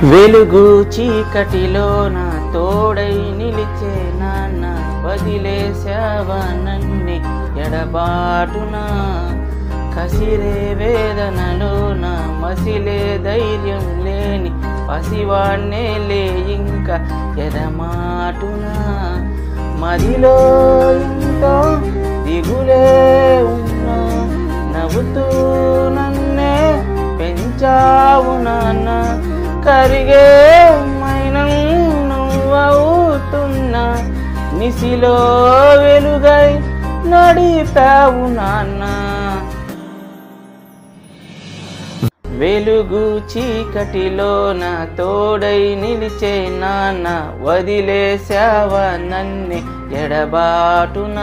వెలుగు చీకటిలో నా తోడై నిలిచే నాన్న, వదిలేశావా నన్నే ఎడబాటున. కసిరే వేదనలో నా మసిలే ధైర్యం లేని పసివాణ్ణే లే ఇంకా ఎడమాటున. మదిలో ఎంతో దిగులే ఉన్నా, నవ్వుతూ నన్నే పెంచావు నాన్న. కరిగే మైనం నువ్వవుతున్నా, నిసిలో వెలుగై నడిపావు నాన్న. వెలుగు చీకటిలో నా తోడై నిలిచే నాన్న, వదిలేశావా నన్నే ఎడబాటున.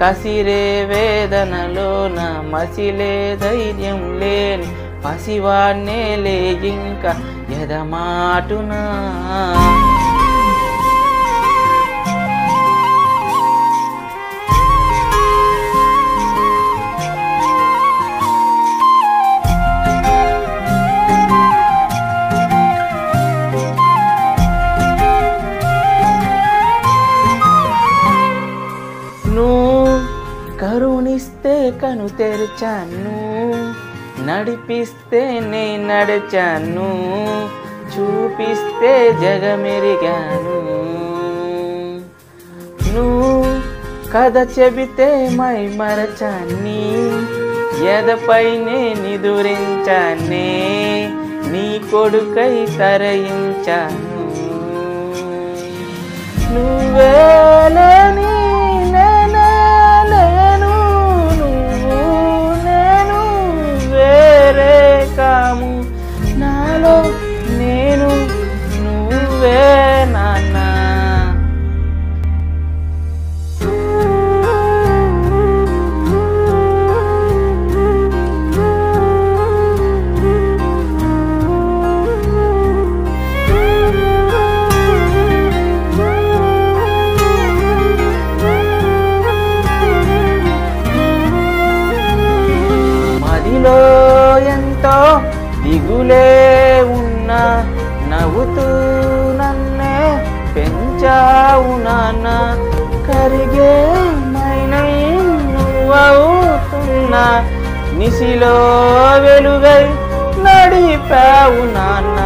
కసిరే వేదనలో నా మసిలే ధైర్యం లేని పసివాణ్ణే లే ఇంకా ఎదమాటున. నువ్వు కరుణిస్తే కను తెరిచాను, నడిపిస్తే నే నడిచాను, చూపిస్తే జగమెరిగాను. నువ్వు కథ చెబితే మై మరచాన్ని, ఎదపైనే నిదురించానే, నీ కొడుకై తరయించాను. నువ్వేలేని నాలో నేను నువ్వే నాన్న. మదిలో ఎంతో దిగులే ఉన్నా, నవ్వుతూ నన్నే పెంచావు నాన్న. కరిగే మైనం నువ్వవుతున్నా, నిసిలో వెలుగై నడిపావు నాన్న.